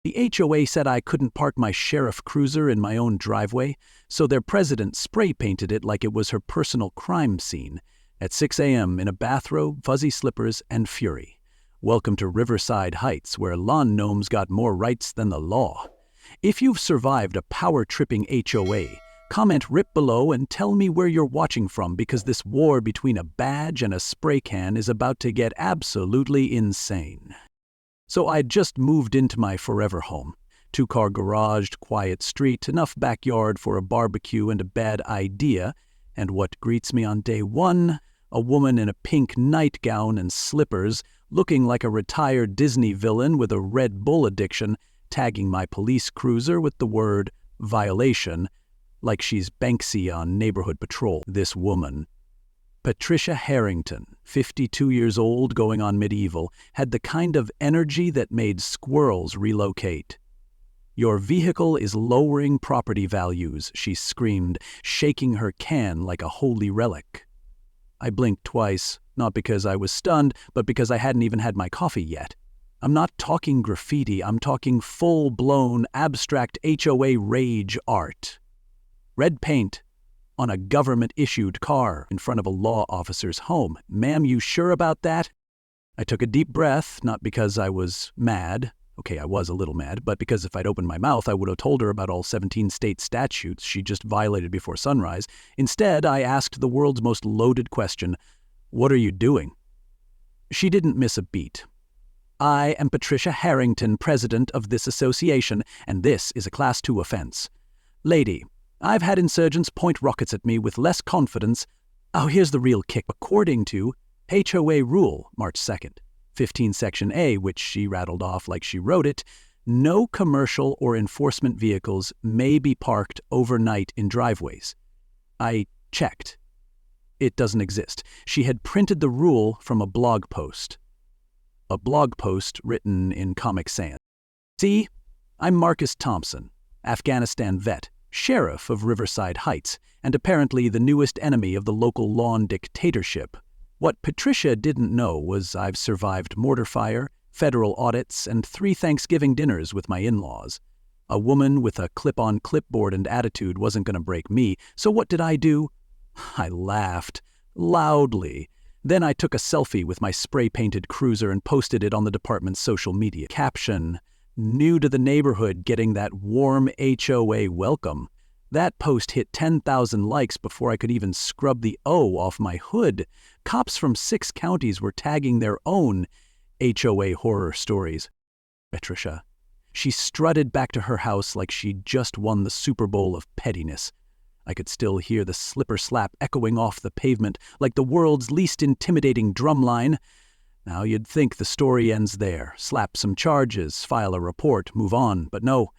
The HOA said I couldn't park my sheriff cruiser in my own driveway, so their president spray-painted it like it was her personal crime scene at 6 a.m. in a bathrobe, fuzzy slippers, and fury. Welcome to Riverside Heights, where lawn gnomes got more rights than the law. If you've survived a power-tripping HOA, comment RIP below and tell me where you're watching from, because this war between a badge and a spray can is about to get absolutely insane. So I'd just moved into my forever home. 2-car garaged, quiet street, enough backyard for a barbecue and a bad idea, and what greets me on day one? A woman in a pink nightgown and slippers, looking like a retired Disney villain with a Red Bull addiction, tagging my police cruiser with the word violation, like she's Banksy on Neighborhood Patrol. This woman, Patricia Harrington, 52 years old going on medieval, had the kind of energy that made squirrels relocate. "Your vehicle is lowering property values," she screamed, shaking her can like a holy relic. I blinked twice, not because I was stunned, but because I hadn't even had my coffee yet. I'm not talking graffiti, I'm talking full-blown, abstract HOA rage art. Red paint on a government-issued car in front of a law officer's home. "Ma'am, you sure about that?" I took a deep breath, not because I was mad. Okay, I was a little mad, but because if I'd opened my mouth, I would have told her about all 17 state statutes she just violated before sunrise. Instead, I asked the world's most loaded question: "What are you doing?" She didn't miss a beat. "I am Patricia Harrington, president of this association, and this is a Class 2 offense. Lady, I've had insurgents point rockets at me with less confidence." Oh, here's the real kick. According to HOA Rule, March 2nd, 15 Section A, which she rattled off like she wrote it, no commercial or enforcement vehicles may be parked overnight in driveways. I checked. It doesn't exist. She had printed the rule from a blog post. A blog post written in Comic Sans. "See, I'm Marcus Thompson, Afghanistan vet, sheriff of Riverside Heights, and apparently the newest enemy of the local lawn dictatorship. What Patricia didn't know was I've survived mortar fire, federal audits, and 3 Thanksgiving dinners with my in-laws. A woman with a clip-on clipboard and attitude wasn't going to break me, so what did I do? I laughed, loudly. Then I took a selfie with my spray-painted cruiser and posted it on the department's social media. Caption: "New to the neighborhood, getting that warm HOA welcome." That post hit 10,000 likes before I could even scrub the O off my hood. Cops from 6 counties were tagging their own HOA horror stories. Patricia. She strutted back to her house like she'd just won the Super Bowl of pettiness. I could still hear the slipper slap echoing off the pavement like the world's least intimidating drumline. Now you'd think the story ends there. Slap some charges, file a report, move on. But no,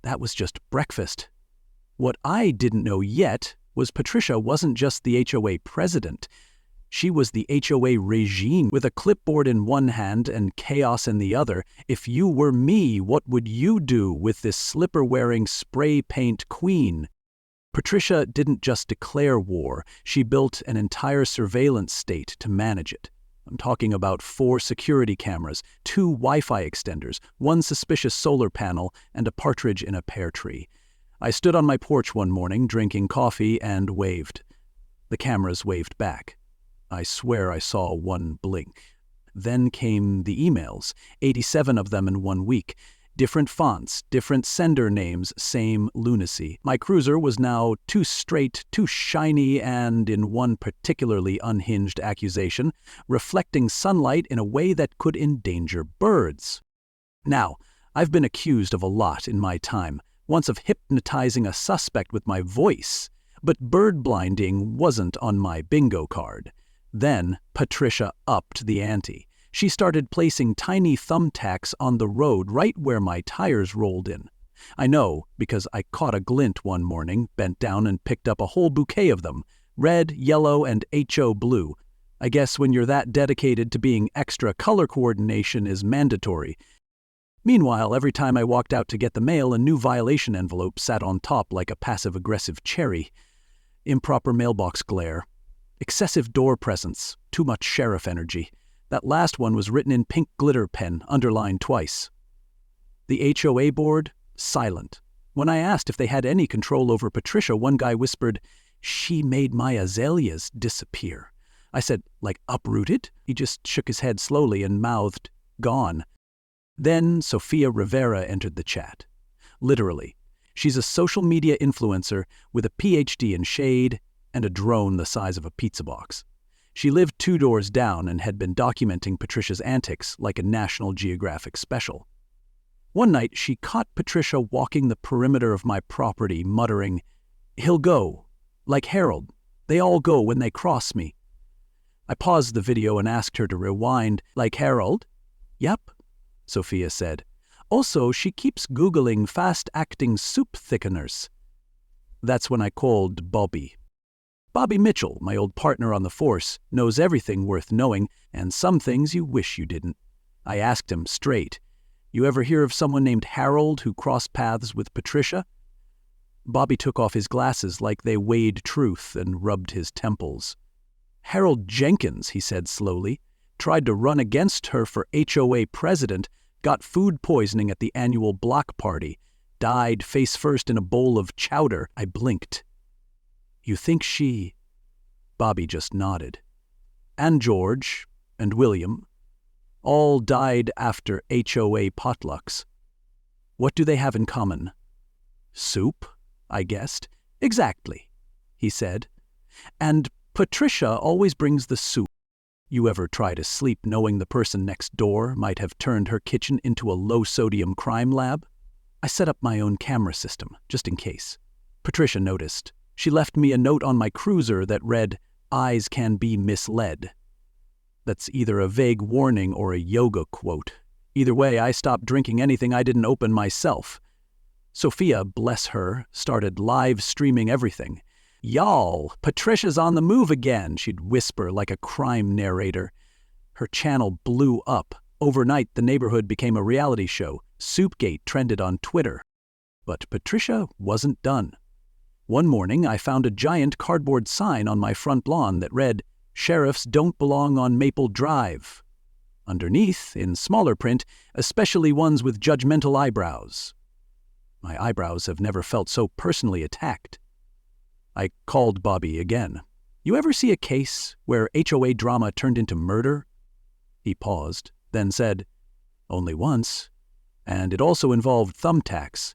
that was just breakfast. What I didn't know yet was Patricia wasn't just the HOA president. She was the HOA regime, with a clipboard in one hand and chaos in the other. If you were me, what would you do with this slipper-wearing spray paint queen? Patricia didn't just declare war, she built an entire surveillance state to manage it. I'm talking about 4 security cameras, 2 Wi-Fi extenders, 1 suspicious solar panel, and a partridge in a pear tree. I stood on my porch one morning, drinking coffee, and waved. The cameras waved back. I swear I saw one blink. Then came the emails, 87 of them in 1 week. Different fonts, different sender names, same lunacy. My cruiser was now too straight, too shiny, and, in one particularly unhinged accusation, reflecting sunlight in a way that could endanger birds. Now, I've been accused of a lot in my time, once of hypnotizing a suspect with my voice, but bird blinding wasn't on my bingo card. Then Patricia upped the ante. She started placing tiny thumbtacks on the road right where my tires rolled in. I know because I caught a glint one morning, bent down and picked up a whole bouquet of them, red, yellow, and HO blue. I guess when you're that dedicated to being extra, color coordination is mandatory. Meanwhile, every time I walked out to get the mail, a new violation envelope sat on top like a passive-aggressive cherry. Improper mailbox glare. Excessive door presence. Too much sheriff energy. That last one was written in pink glitter pen, underlined twice. The HOA board, silent. When I asked if they had any control over Patricia, one guy whispered, "She made my azaleas disappear." I said, "Like uprooted?" He just shook his head slowly and mouthed, "Gone." Then Sofia Rivera entered the chat. Literally. She's a social media influencer with a PhD in shade and a drone the size of a pizza box. She lived 2 doors down and had been documenting Patricia's antics like a National Geographic special. One night, she caught Patricia walking the perimeter of my property, muttering, "He'll go. Like Harold. They all go when they cross me." I paused the video and asked her to rewind. "Like Harold?" "Yep," Sofia said. "Also, she keeps Googling fast-acting soup thickeners." That's when I called Bobby. Bobby Mitchell, my old partner on the force, knows everything worth knowing and some things you wish you didn't. I asked him straight, "You ever hear of someone named Harold who crossed paths with Patricia?" Bobby took off his glasses like they weighed truth and rubbed his temples. "Harold Jenkins," he said slowly, "tried to run against her for HOA president, got food poisoning at the annual block party, died face first in a bowl of chowder." I blinked. "You think she—" Bobby just nodded. "And George, and William, all died after HOA potlucks." "What do they have in common?" "Soup," I guessed. "Exactly," he said. "And Patricia always brings the soup." You ever try to sleep knowing the person next door might have turned her kitchen into a low-sodium crime lab? I set up my own camera system, just in case. Patricia noticed. She left me a note on my cruiser that read, "Eyes can be misled." That's either a vague warning or a yoga quote. Either way, I stopped drinking anything I didn't open myself. Sofia, bless her, started live streaming everything. "Y'all, Patricia's on the move again," she'd whisper like a crime narrator. Her channel blew up. Overnight, the neighborhood became a reality show. Soupgate trended on Twitter. But Patricia wasn't done. One morning, I found a giant cardboard sign on my front lawn that read, "Sheriffs don't belong on Maple Drive." Underneath, in smaller print, especially ones with judgmental eyebrows. My eyebrows have never felt so personally attacked. I called Bobby again. "You ever see a case where HOA drama turned into murder?" He paused, then said, "Only once. And it also involved thumbtacks.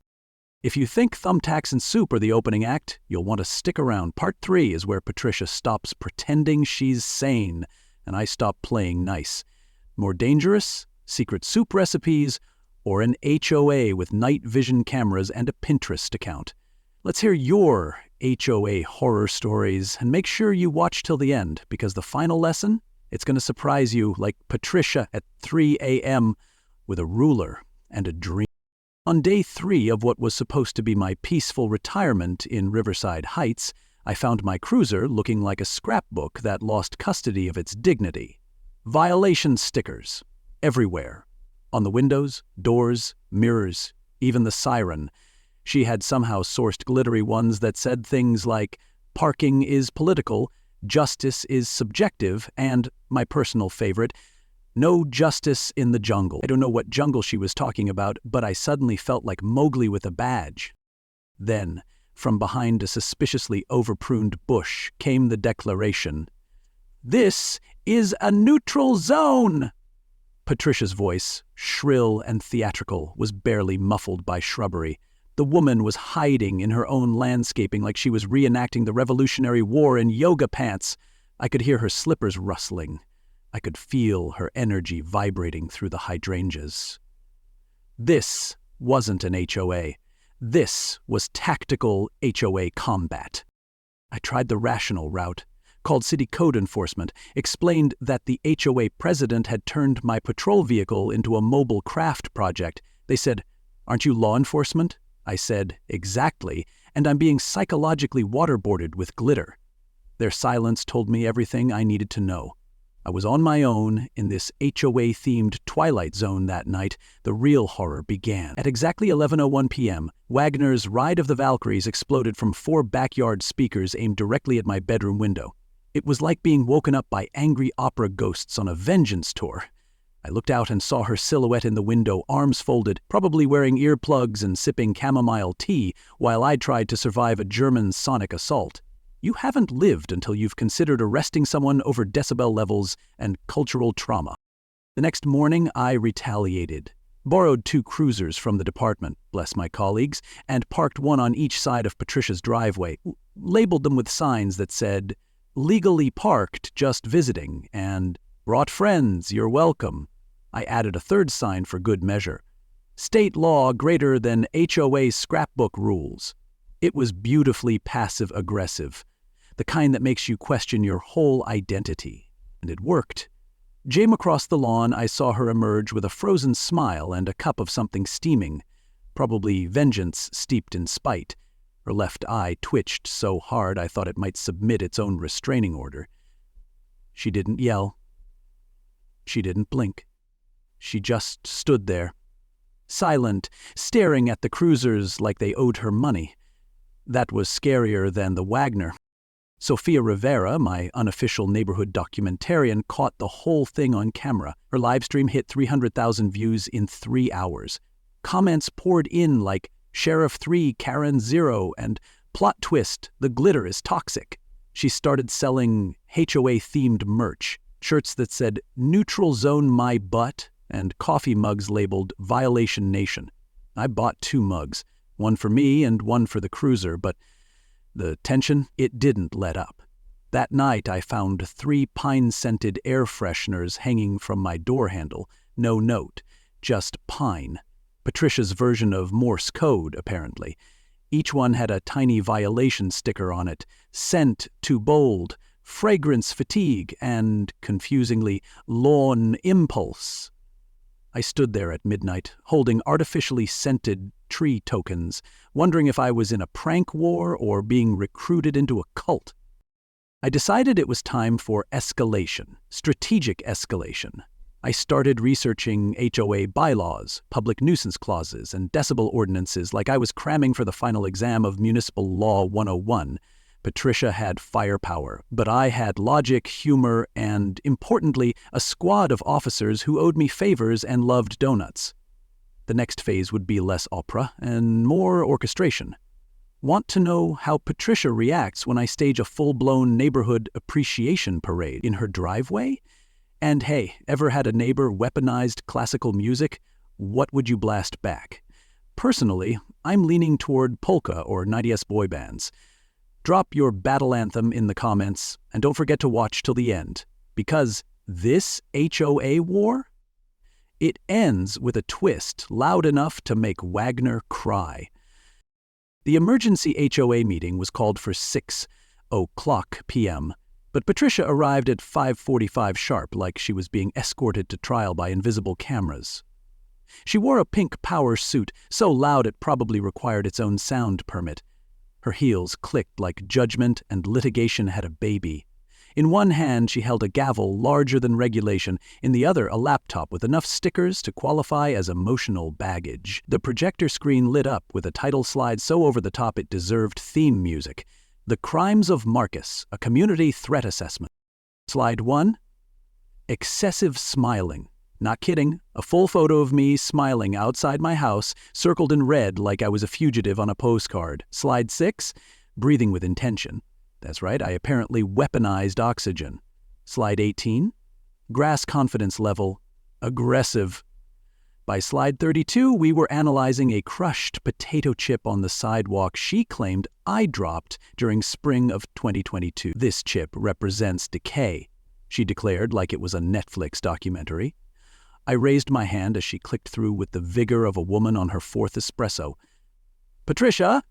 If you think thumbtacks and soup are the opening act, you'll want to stick around. Part 3 is where Patricia stops pretending she's sane, and I stop playing nice. More dangerous? Secret soup recipes? Or an HOA with night vision cameras and a Pinterest account? Let's hear your HOA horror stories, and make sure you watch till the end, because the final lesson, it's going to surprise you like Patricia at 3 a.m. with a ruler and a dream. On day 3 of what was supposed to be my peaceful retirement in Riverside Heights, I found my cruiser looking like a scrapbook that lost custody of its dignity. Violation stickers everywhere. On the windows, doors, mirrors, even the siren. She had somehow sourced glittery ones that said things like, "Parking is political, justice is subjective," and, my personal favorite, "No justice in the jungle." I don't know what jungle she was talking about, but I suddenly felt like Mowgli with a badge. Then, from behind a suspiciously overpruned bush, came the declaration, "This is a neutral zone!" Patricia's voice, shrill and theatrical, was barely muffled by shrubbery. The woman was hiding in her own landscaping like she was reenacting the Revolutionary War in yoga pants. I could hear her slippers rustling. I could feel her energy vibrating through the hydrangeas. This wasn't an HOA. This was tactical HOA combat. I tried the rational route, called city code enforcement, explained that the HOA president had turned my patrol vehicle into a mobile craft project. They said, "Aren't you law enforcement?" I said, "Exactly, and I'm being psychologically waterboarded with glitter." Their silence told me everything I needed to know. I was on my own in this HOA-themed Twilight Zone that night. The real horror began. At exactly 11:01 p.m., Wagner's Ride of the Valkyries exploded from 4 backyard speakers aimed directly at my bedroom window. It was like being woken up by angry opera ghosts on a vengeance tour. I looked out and saw her silhouette in the window, arms folded, probably wearing earplugs and sipping chamomile tea while I tried to survive a German sonic assault. You haven't lived until you've considered arresting someone over decibel levels and cultural trauma. The next morning, I retaliated. Borrowed 2 cruisers from the department, bless my colleagues, and parked one on each side of Patricia's driveway, labeled them with signs that said, "Legally parked, just visiting," and "Brought friends, you're welcome." I added a third sign for good measure. "State law greater than HOA scrapbook rules." It was beautifully passive-aggressive, the kind that makes you question your whole identity. And it worked. Jam across the lawn, I saw her emerge with a frozen smile and a cup of something steaming, probably vengeance steeped in spite. Her left eye twitched so hard I thought it might submit its own restraining order. She didn't yell. She didn't blink. She just stood there, silent, staring at the cruisers like they owed her money. That was scarier than the Wagner. Sophia Rivera, my unofficial neighborhood documentarian, caught the whole thing on camera. Her livestream hit 300,000 views in 3 hours. Comments poured in like, "Sheriff 3, Karen 0, and "Plot twist, the glitter is toxic." She started selling HOA-themed merch, shirts that said, "Neutral zone my butt," and coffee mugs labeled "Violation Nation." I bought 2 mugs, one for me and one for the cruiser, but the tension, it didn't let up. That night I found 3 pine-scented air fresheners hanging from my door handle. No note, just pine. Patricia's version of Morse code, apparently. Each one had a tiny violation sticker on it. Scent too bold, fragrance fatigue, and, confusingly, lawn impulse. I stood there at midnight, holding artificially scented tree tokens, wondering if I was in a prank war or being recruited into a cult. I decided it was time for escalation, strategic escalation. I started researching HOA bylaws, public nuisance clauses, and decibel ordinances like I was cramming for the final exam of Municipal Law 101. Patricia had firepower, but I had logic, humor, and, importantly, a squad of officers who owed me favors and loved donuts. The next phase would be less opera and more orchestration. Want to know how Patricia reacts when I stage a full-blown neighborhood appreciation parade in her driveway? And hey, ever had a neighbor weaponized classical music? What would you blast back? Personally, I'm leaning toward polka or 90s boy bands. Drop your battle anthem in the comments, and don't forget to watch till the end, because this HOA war? It ends with a twist loud enough to make Wagner cry. The emergency HOA meeting was called for 6:00 p.m., but Patricia arrived at 5:45 sharp like she was being escorted to trial by invisible cameras. She wore a pink power suit, so loud it probably required its own sound permit. Her heels clicked like judgment and litigation had a baby. In one hand, she held a gavel larger than regulation, in the other a laptop with enough stickers to qualify as emotional baggage. The projector screen lit up with a title slide so over the top it deserved theme music. The Crimes of Marcus, a Community Threat Assessment. Slide 1. Excessive smiling. Not kidding, a full photo of me smiling outside my house, circled in red like I was a fugitive on a postcard. Slide 6, breathing with intention. That's right, I apparently weaponized oxygen. Slide 18, grass confidence level, aggressive. By slide 32, we were analyzing a crushed potato chip on the sidewalk she claimed I dropped during spring of 2022. This chip represents decay, she declared like it was a Netflix documentary. I raised my hand as she clicked through with the vigor of a woman on her 4th espresso. "Patricia,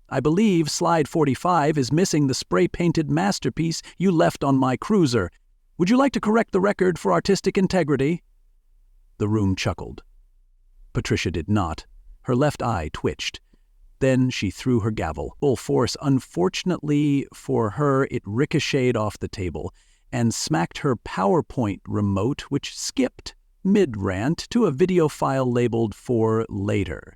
I believe slide 45 is missing the spray-painted masterpiece you left on my cruiser. Would you like to correct the record for artistic integrity?" The room chuckled. Patricia did not. Her left eye twitched. Then she threw her gavel, full force. Unfortunately for her, it ricocheted off the table and smacked her PowerPoint remote, which skipped mid-rant to a video file labeled "for later."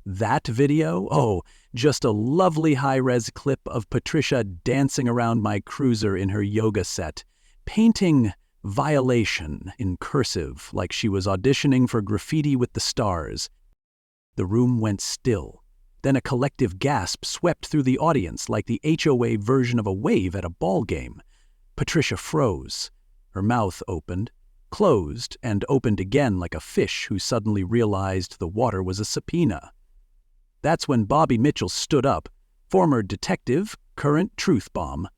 That video? Oh, just a lovely high-res clip of Patricia dancing around my cruiser in her yoga set, painting Violation in cursive, like she was auditioning for Graffiti with the Stars. The room went still. Then a collective gasp swept through the audience like the HOA version of a wave at a ball game. Patricia froze. Her mouth opened, closed, and opened again like a fish who suddenly realized the water was a subpoena. That's when Bobby Mitchell stood up, former detective, current truth bomb.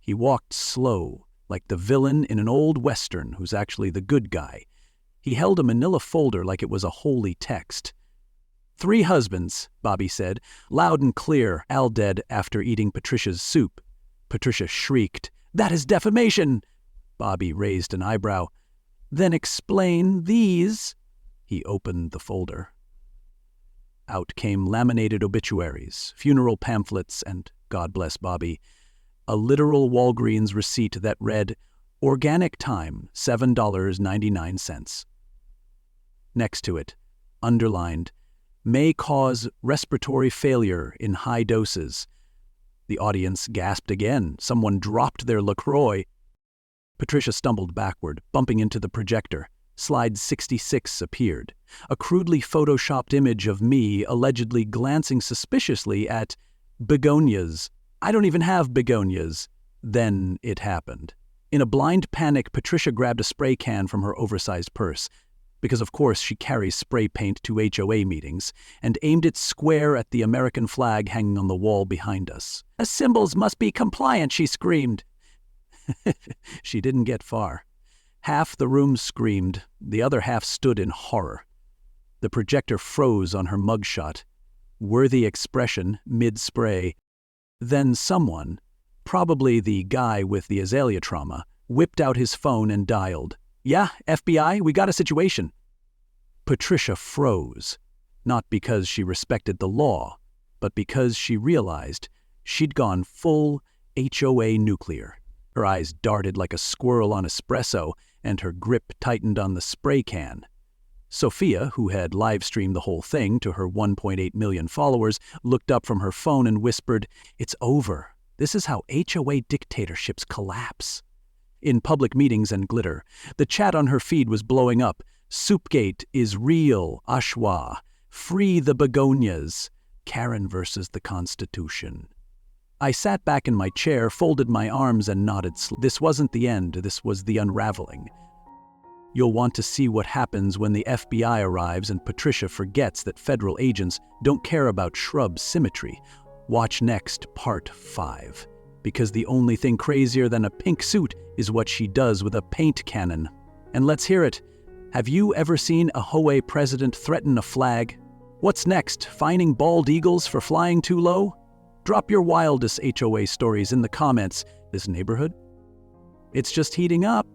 He walked slow, like the villain in an old Western who's actually the good guy. He held a manila folder like it was a holy text. 3 husbands, Bobby said, loud and clear, all dead after eating Patricia's soup. Patricia shrieked, "That is defamation!" Bobby raised an eyebrow. "Then explain these." He opened the folder. Out came laminated obituaries, funeral pamphlets, and, God bless Bobby, a literal Walgreens receipt that read, "Organic thyme, $7.99. Next to it, underlined, "May cause respiratory failure in high doses." The audience gasped again. Someone dropped their LaCroix. Patricia stumbled backward, bumping into the projector. Slide 66 appeared. A crudely photoshopped image of me allegedly glancing suspiciously at begonias. I don't even have begonias. Then it happened. In a blind panic, Patricia grabbed a spray can from her oversized purse, because of course she carries spray paint to HOA meetings, and aimed it square at the American flag hanging on the wall behind us. "The symbols must be compliant," she screamed. She didn't get far. Half the room screamed, the other half stood in horror. The projector froze on her mugshot. Worthy expression, mid-spray. Then someone, probably the guy with the azalea trauma, whipped out his phone and dialed. "Yeah, FBI, we got a situation." Patricia froze, not because she respected the law, but because she realized she'd gone full HOA nuclear. Her eyes darted like a squirrel on espresso, and her grip tightened on the spray can. Sophia, who had live-streamed the whole thing to her 1.8 million followers, looked up from her phone and whispered, "It's over. This is how HOA dictatorships collapse." In public meetings and glitter, the chat on her feed was blowing up. "Soupgate is real, Ashwa. Free the begonias. Karen versus the Constitution." I sat back in my chair, folded my arms, and nodded. This wasn't the end, this was the unraveling. You'll want to see what happens when the FBI arrives and Patricia forgets that federal agents don't care about shrub symmetry. Watch next, part 5. Because the only thing crazier than a pink suit is what she does with a paint cannon. And let's hear it. Have you ever seen a HOA president threaten a flag? What's next, fining bald eagles for flying too low? Drop your wildest HOA stories in the comments. This neighborhood? It's just heating up.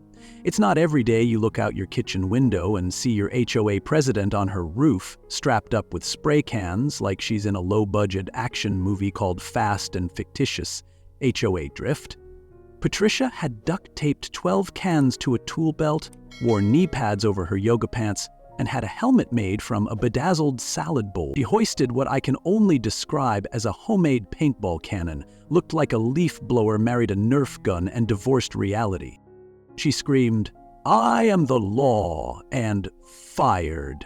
It's not every day you look out your kitchen window and see your HOA president on her roof, strapped up with spray cans like she's in a low-budget action movie called Fast and Fictitious. HOA drift. Patricia had duct-taped 12 cans to a tool belt, wore knee pads over her yoga pants, and had a helmet made from a bedazzled salad bowl. She hoisted what I can only describe as a homemade paintball cannon, looked like a leaf blower married a Nerf gun and divorced reality. She screamed, "I am the law," and fired.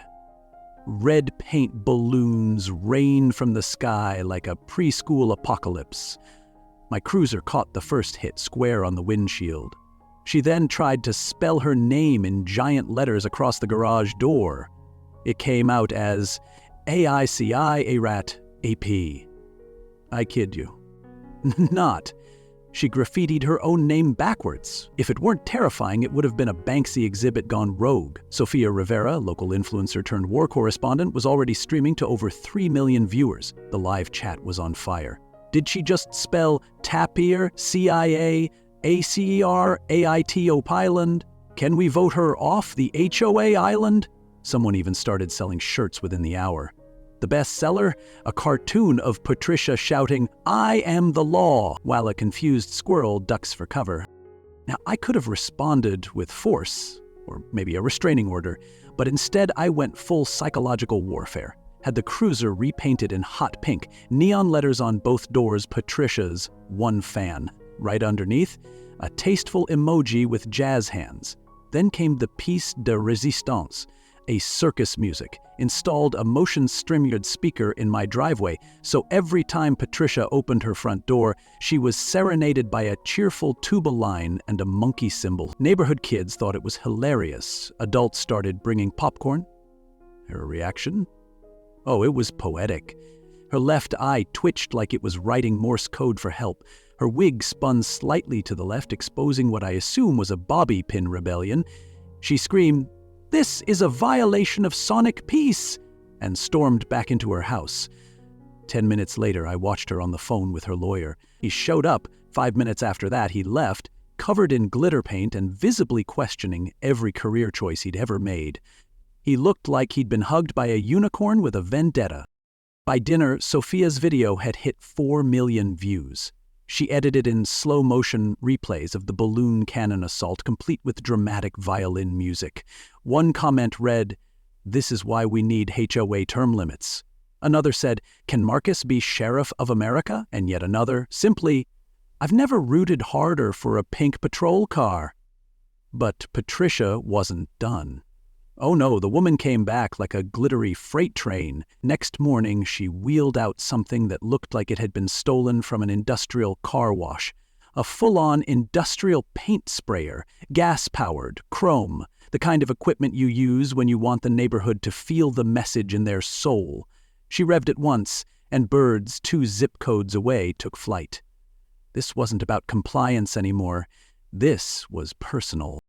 Red paint balloons rained from the sky like a preschool apocalypse. My cruiser caught the first hit square on the windshield. She then tried to spell her name in giant letters across the garage door. It came out as AICI AP. I kid you. Not. She graffitied her own name backwards. If it weren't terrifying, it would have been a Banksy exhibit gone rogue. Sofia Rivera, local influencer turned war correspondent, was already streaming to over 3 million viewers. The live chat was on fire. Did she just spell Tapir, CIA, ACER, AITO Island? Can we vote her off the HOA island? Someone even started selling shirts within the hour. The bestseller? A cartoon of Patricia shouting, "I am the law," while a confused squirrel ducks for cover. Now, I could have responded with force, or maybe a restraining order, but instead I went full psychological warfare. Had the cruiser repainted in hot pink, neon letters on both doors, Patricia's one fan. Right underneath, a tasteful emoji with jazz hands. Then came the piece de résistance, a circus music, installed a motion-streamed speaker in my driveway, so every time Patricia opened her front door, she was serenaded by a cheerful tuba line and a monkey cymbal. Neighborhood kids thought it was hilarious. Adults started bringing popcorn. Her reaction? Oh, it was poetic. Her left eye twitched like it was writing Morse code for help. Her wig spun slightly to the left, exposing what I assume was a bobby pin rebellion. She screamed, "This is a violation of sonic peace!" and stormed back into her house. 10 minutes later, I watched her on the phone with her lawyer. He showed up. 5 minutes after that, he left, covered in glitter paint and visibly questioning every career choice he'd ever made. He looked like he'd been hugged by a unicorn with a vendetta. By dinner, Sophia's video had hit 4 million views. She edited in slow-motion replays of the balloon cannon assault, complete with dramatic violin music. One comment read, "This is why we need HOA term limits." Another said, "Can Marcus be Sheriff of America?" And yet another, simply, "I've never rooted harder for a pink patrol car." But Patricia wasn't done. Oh no, the woman came back like a glittery freight train. Next morning, she wheeled out something that looked like it had been stolen from an industrial car wash. A full-on industrial paint sprayer, gas-powered, chrome, the kind of equipment you use when you want the neighborhood to feel the message in their soul. She revved it once, and birds 2 zip codes away took flight. This wasn't about compliance anymore. This was personal.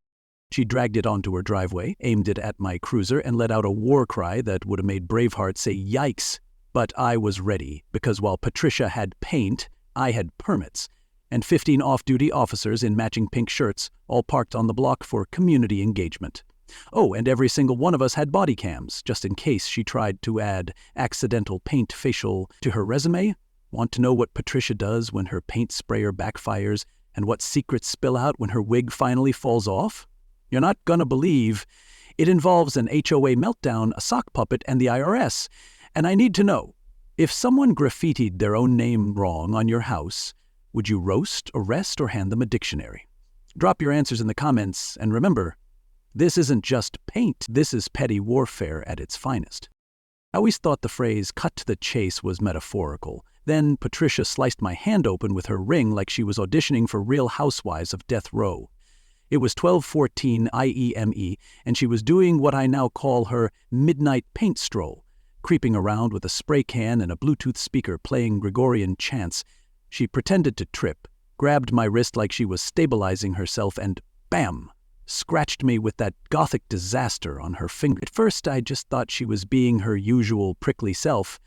She dragged it onto her driveway, aimed it at my cruiser, and let out a war cry that would have made Braveheart say yikes. But I was ready, because while Patricia had paint, I had permits, and 15 off-duty officers in matching pink shirts, all parked on the block for community engagement. Oh, and every single one of us had body cams, just in case she tried to add accidental paint facial to her resume. Want to know what Patricia does when her paint sprayer backfires, and what secrets spill out when her wig finally falls off? You're not gonna believe. It involves an HOA meltdown, a sock puppet, and the IRS. And I need to know, if someone graffitied their own name wrong on your house, would you roast, arrest, or hand them a dictionary? Drop your answers in the comments, and remember, this isn't just paint, this is petty warfare at its finest. I always thought the phrase cut to the chase was metaphorical. Then Patricia sliced my hand open with her ring like she was auditioning for Real Housewives of Death Row. It was 12:14 IEME, and she was doing what I now call her midnight paint stroll, creeping around with a spray can and a Bluetooth speaker playing Gregorian chants. She pretended to trip, grabbed my wrist like she was stabilizing herself, and bam! Scratched me with that gothic disaster on her finger. At first, I just thought she was being her usual prickly self.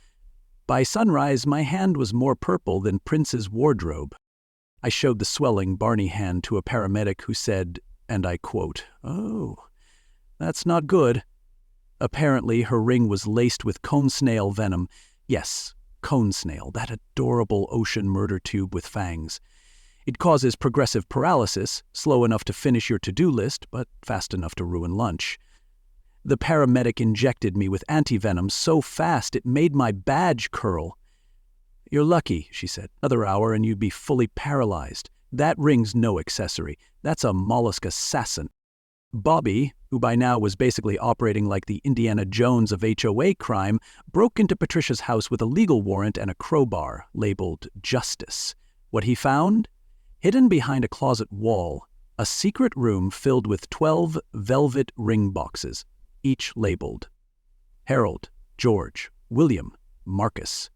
By sunrise, my hand was more purple than Prince's wardrobe. I showed the swelling Barney hand to a paramedic who said, and I quote, "Oh, that's not good." Apparently, her ring was laced with cone snail venom. Yes, cone snail, that adorable ocean murder tube with fangs. It causes progressive paralysis, slow enough to finish your to-do list, but fast enough to ruin lunch. The paramedic injected me with antivenom so fast it made my badge curl. "You're lucky," she said. "Another hour and you'd be fully paralyzed. That ring's no accessory. That's a mollusk assassin." Bobby, who by now was basically operating like the Indiana Jones of HOA crime, broke into Patricia's house with a legal warrant and a crowbar labeled Justice. What he found? Hidden behind a closet wall, a secret room filled with 12 velvet ring boxes, each labeled Harold, George, William, Marcus.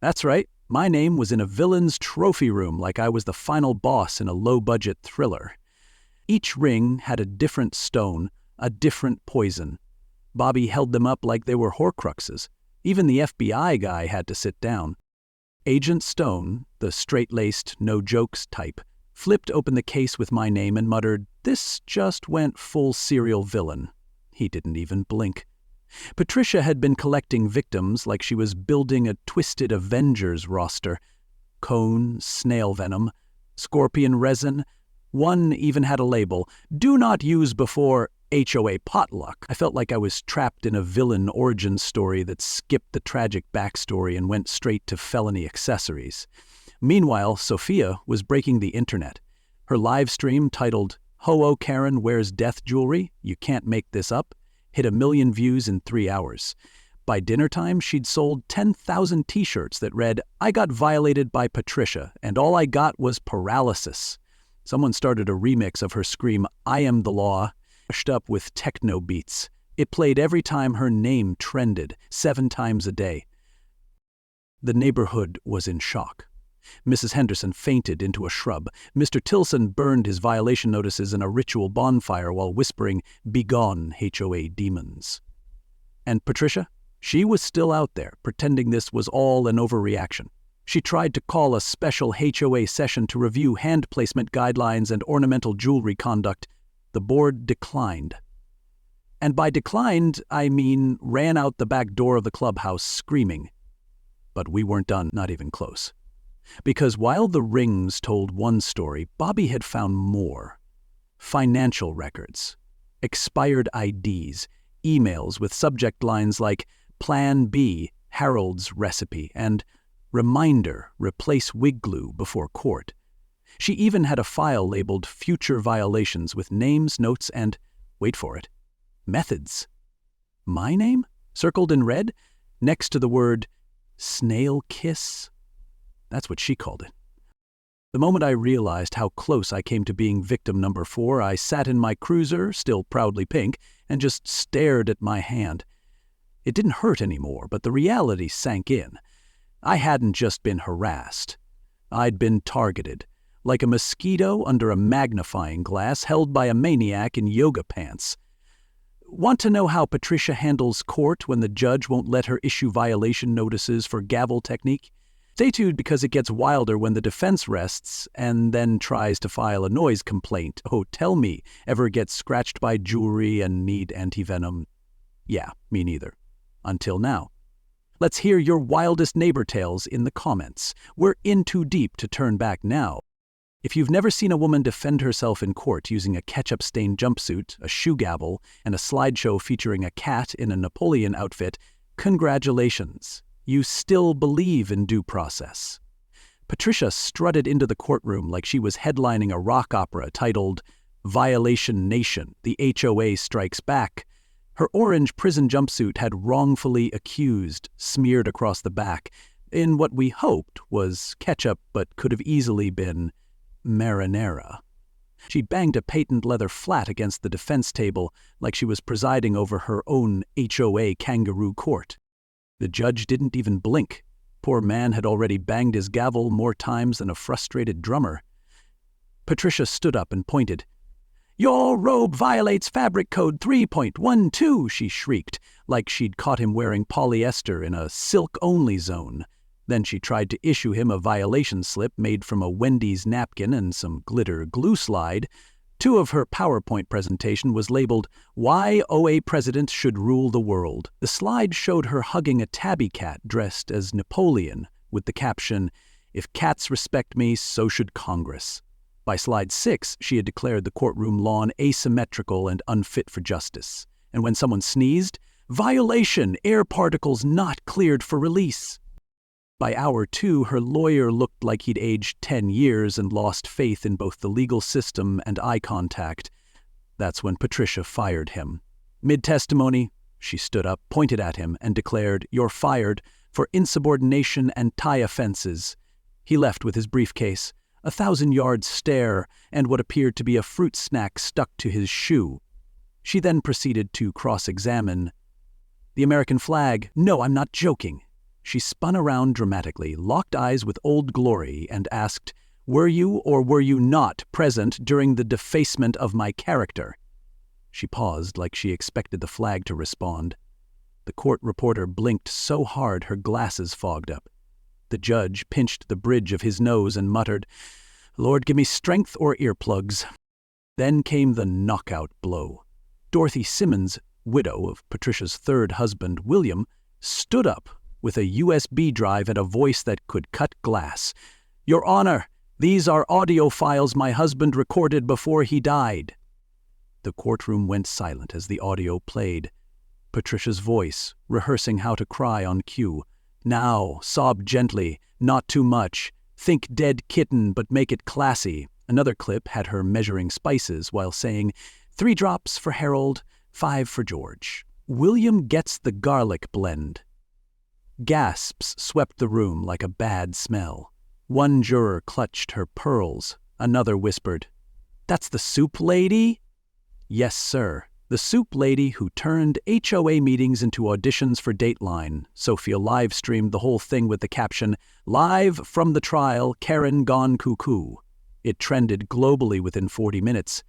That's right, my name was in a villain's trophy room like I was the final boss in a low-budget thriller. Each ring had a different stone, a different poison. Bobby held them up like they were Horcruxes. Even the FBI guy had to sit down. Agent Stone, the straight-laced, no-jokes type, flipped open the case with my name and muttered, "This just went full serial villain." He didn't even blink. Patricia had been collecting victims like she was building a twisted Avengers roster. Cone, snail venom, scorpion resin. One even had a label, "Do not use before HOA potluck." I felt like I was trapped in a villain origin story that skipped the tragic backstory and went straight to felony accessories. Meanwhile, Sophia was breaking the internet. Her live stream, titled "HOA Karen Wears Death Jewelry, You Can't Make This Up," hit 1 million views in 3 hours. By dinner time, she'd sold 10,000 t-shirts that read, "I got violated by Patricia, and all I got was paralysis." Someone started a remix of her scream, "I am the law," mashed up with techno beats. It played every time her name trended, 7 times a day. The neighborhood was in shock. Mrs. Henderson fainted into a shrub. Mr. Tilson burned his violation notices in a ritual bonfire while whispering, "Begone, HOA demons." And Patricia? She was still out there, pretending this was all an overreaction. She tried to call a special HOA session to review hand placement guidelines and ornamental jewelry conduct. The board declined. And by declined, I mean ran out the back door of the clubhouse screaming. But we weren't done, not even close. Because while the rings told one story, Bobby had found more. Financial records, expired IDs, emails with subject lines like "Plan B, Harold's recipe," and "Reminder, replace wig glue before court." She even had a file labeled "Future Violations" with names, notes, and, wait for it, methods. My name? Circled in red, next to the word "snail kiss." That's what she called it. The moment I realized how close I came to being victim number 4, I sat in my cruiser, still proudly pink, and just stared at my hand. It didn't hurt anymore, but the reality sank in. I hadn't just been harassed. I'd been targeted, like a mosquito under a magnifying glass held by a maniac in yoga pants. Want to know how Patricia handles court when the judge won't let her issue violation notices for gavel technique? Stay tuned, because it gets wilder when the defense rests and then tries to file a noise complaint. Oh, tell me, ever get scratched by jewelry and need antivenom? Yeah, me neither. Until now. Let's hear your wildest neighbor tales in the comments. We're in too deep to turn back now. If you've never seen a woman defend herself in court using a ketchup-stained jumpsuit, a shoe gavel, and a slideshow featuring a cat in a Napoleon outfit, congratulations. You still believe in due process. Patricia strutted into the courtroom like she was headlining a rock opera titled "Violation Nation, the HOA Strikes Back." Her orange prison jumpsuit had "wrongfully accused" smeared across the back, in what we hoped was ketchup but could have easily been marinara. She banged a patent leather flat against the defense table like she was presiding over her own HOA kangaroo court. The judge didn't even blink. Poor man had already banged his gavel more times than a frustrated drummer. Patricia stood up and pointed. "Your robe violates Fabric Code 3.12, she shrieked, like she'd caught him wearing polyester in a silk-only zone. Then she tried to issue him a violation slip made from a Wendy's napkin and some glitter glue slide. 2 of her PowerPoint presentation was labeled, "Why OA President Should Rule the World." The slide showed her hugging a tabby cat dressed as Napoleon, with the caption, "If cats respect me, so should Congress." By slide 6, she had declared the courtroom lawn asymmetrical and unfit for justice. And when someone sneezed, "Violation, air particles not cleared for release." By hour 2, her lawyer looked like he'd aged 10 years and lost faith in both the legal system and eye contact. That's when Patricia fired him. Mid-testimony, she stood up, pointed at him, and declared, "You're fired for insubordination and tie offenses." He left with his briefcase, a 1,000-yard stare, and what appeared to be a fruit snack stuck to his shoe. She then proceeded to cross-examine. "The American flag? No, I'm not joking." She spun around dramatically, locked eyes with Old Glory, and asked, "Were you or were you not present during the defacement of my character?" She paused like she expected the flag to respond. The court reporter blinked so hard her glasses fogged up. The judge pinched the bridge of his nose and muttered, "Lord, give me strength or earplugs." Then came the knockout blow. Dorothy Simmons, widow of Patricia's 3rd husband, William, stood up with a USB drive and a voice that could cut glass. "Your Honor, these are audio files my husband recorded before he died." The courtroom went silent as the audio played. Patricia's voice, rehearsing how to cry on cue. "Now, sob gently, not too much. Think dead kitten, but make it classy. Another clip had her measuring spices while saying, 3 drops for Harold, 5 for George. William gets the garlic blend. Gasps swept the room like a bad smell. One juror clutched her pearls. Another whispered, "That's the soup lady?" Yes, sir. The soup lady who turned HOA meetings into auditions for Dateline. Sophia live-streamed the whole thing with the caption, "Live from the trial, Karen gone cuckoo." It trended globally within 40 minutes.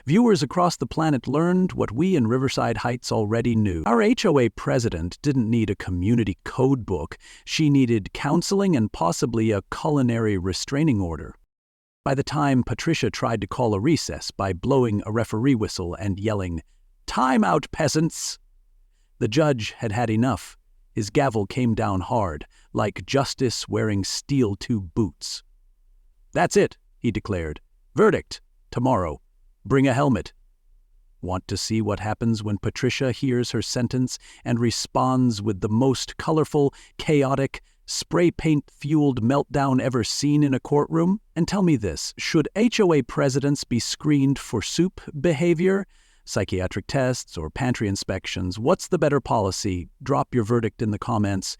Viewers across the planet learned what we in Riverside Heights already knew. Our HOA president didn't need a community code book. She needed counseling and possibly a culinary restraining order. By the time Patricia tried to call a recess by blowing a referee whistle and yelling, "Time out, peasants!" the judge had had enough. His gavel came down hard, like justice wearing steel-tube boots. "That's it," he declared. "Verdict, tomorrow. Bring a helmet." Want to see what happens when Patricia hears her sentence and responds with the most colorful, chaotic, spray paint-fueled meltdown ever seen in a courtroom? And tell me this, should HOA presidents be screened for soup behavior? Psychiatric tests or pantry inspections? What's the better policy? Drop your verdict in the comments.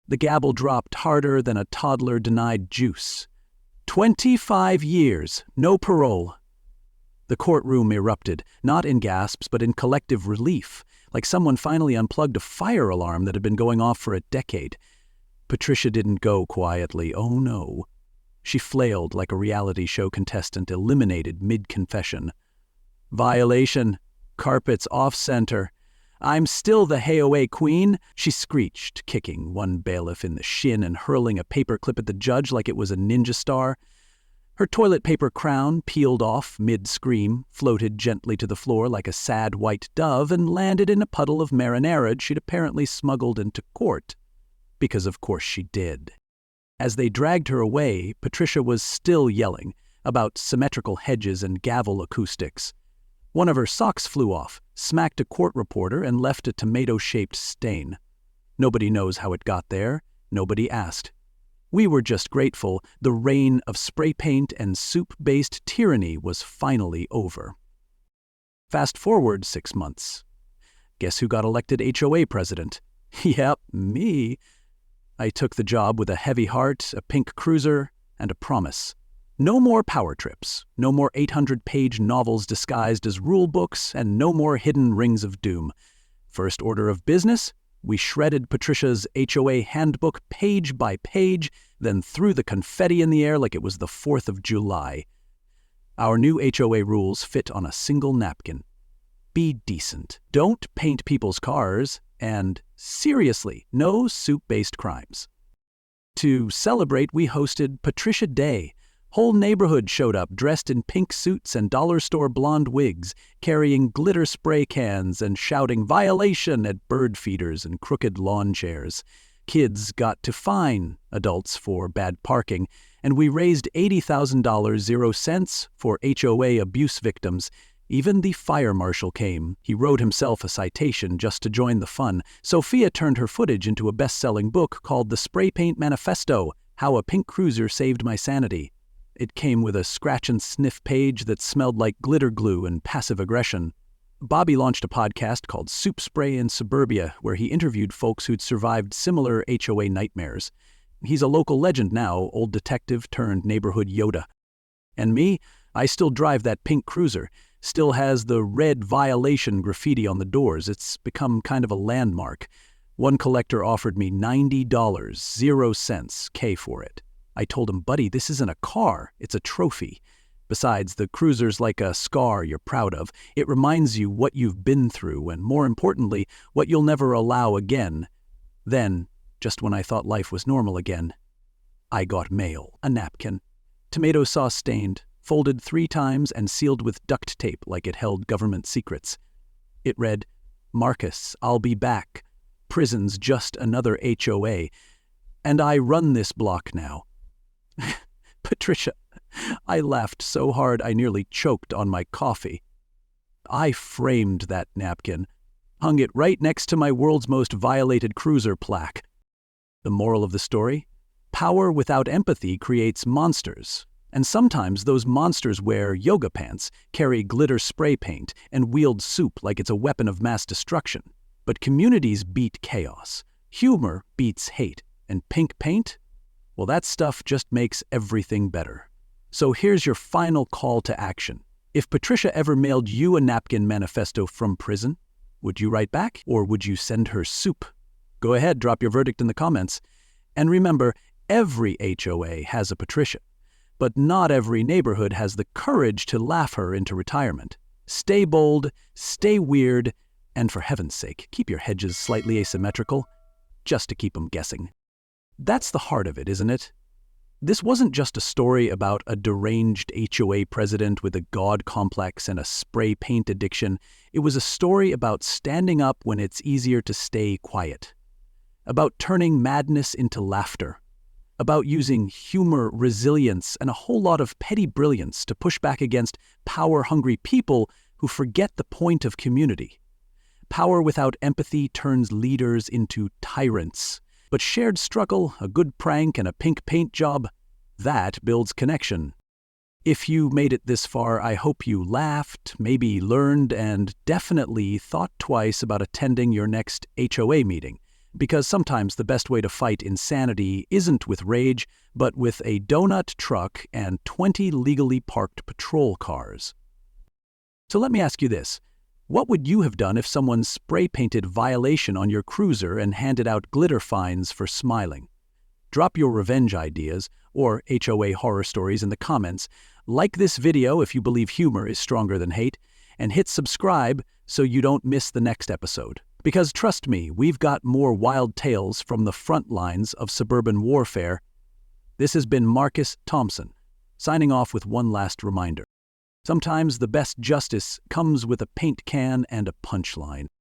The gavel dropped harder than a toddler denied juice. 25 years, no parole. The courtroom erupted, not in gasps but in collective relief, like someone finally unplugged a fire alarm that had been going off for a decade. Patricia didn't go quietly, oh no. She flailed like a reality show contestant eliminated mid-confession. "Violation. Carpets off-center. I'm still the HOA queen," she screeched, kicking one bailiff in the shin and hurling a paperclip at the judge like it was a ninja star. Her toilet paper crown peeled off mid-scream, floated gently to the floor like a sad white dove, and landed in a puddle of marinara she'd apparently smuggled into court. Because of course she did. As they dragged her away, Patricia was still yelling about symmetrical hedges and gavel acoustics. One of her socks flew off, smacked a court reporter, and left a tomato-shaped stain. Nobody knows how it got there. Nobody asked. We were just grateful the reign of spray paint and soup-based tyranny was finally over. Fast forward 6 months. Guess who got elected HOA president? Yep, me. I took the job with a heavy heart, a pink cruiser, and a promise. No more power trips, no more 800-page novels disguised as rule books, and no more hidden rings of doom. First order of business, we shredded Patricia's HOA handbook page by page, then threw the confetti in the air like it was the 4th of July. Our new HOA rules fit on a single napkin. Be decent. Don't paint people's cars. And, seriously, no soup-based crimes. To celebrate, we hosted Patricia Day. Whole neighborhood showed up dressed in pink suits and dollar store blonde wigs, carrying glitter spray cans and shouting "violation" at bird feeders and crooked lawn chairs. Kids got to fine adults for bad parking, and we raised $80,000 0 cents for HOA abuse victims. Even the fire marshal came. He wrote himself a citation just to join the fun. Sophia turned her footage into a best-selling book called The Spray Paint Manifesto, How a Pink Cruiser Saved My Sanity. It came with a scratch-and-sniff page that smelled like glitter glue and passive aggression. Bobby launched a podcast called Soup Spray in Suburbia, where he interviewed folks who'd survived similar HOA nightmares. He's a local legend now, old detective turned neighborhood Yoda. And me, I still drive that pink cruiser. Still has the red violation graffiti on the doors. It's become kind of a landmark. One collector offered me $90, 0 cents, K for it. I told him, "Buddy, this isn't a car, it's a trophy. Besides, the cruiser's like a scar you're proud of. It reminds you what you've been through, and more importantly, what you'll never allow again." Then, just when I thought life was normal again, I got mail, a napkin. Tomato sauce stained, folded 3 times and sealed with duct tape like it held government secrets. It read, "Marcus, I'll be back. Prison's just another HOA. And I run this block now." Patricia, I laughed so hard I nearly choked on my coffee. I framed that napkin, hung it right next to my world's most violated cruiser plaque. The moral of the story? Power without empathy creates monsters. And sometimes those monsters wear yoga pants, carry glitter spray paint, and wield soup like it's a weapon of mass destruction. But communities beat chaos. Humor beats hate. And pink paint? Well, that stuff just makes everything better. So here's your final call to action. If Patricia ever mailed you a napkin manifesto from prison, would you write back or would you send her soup? Go ahead, drop your verdict in the comments. And remember, every HOA has a Patricia. But not every neighborhood has the courage to laugh her into retirement. Stay bold, stay weird, and for heaven's sake, keep your hedges slightly asymmetrical, just to keep them guessing. That's the heart of it, isn't it? This wasn't just a story about a deranged HOA president with a god complex and a spray paint addiction. It was a story about standing up when it's easier to stay quiet, about turning madness into laughter, about using humor, resilience, and a whole lot of petty brilliance to push back against power-hungry people who forget the point of community. Power without empathy turns leaders into tyrants, but shared struggle, a good prank, and a pink paint job, that builds connection. If you made it this far, I hope you laughed, maybe learned, and definitely thought twice about attending your next HOA meeting. Because sometimes the best way to fight insanity isn't with rage, but with a donut truck and 20 legally parked patrol cars. So let me ask you this. What would you have done if someone spray-painted violation on your cruiser and handed out glitter fines for smiling? Drop your revenge ideas or HOA horror stories in the comments. Like this video if you believe humor is stronger than hate, and hit subscribe so you don't miss the next episode. Because trust me, we've got more wild tales from the front lines of suburban warfare. This has been Marcus Thompson, signing off with one last reminder. Sometimes the best justice comes with a paint can and a punchline.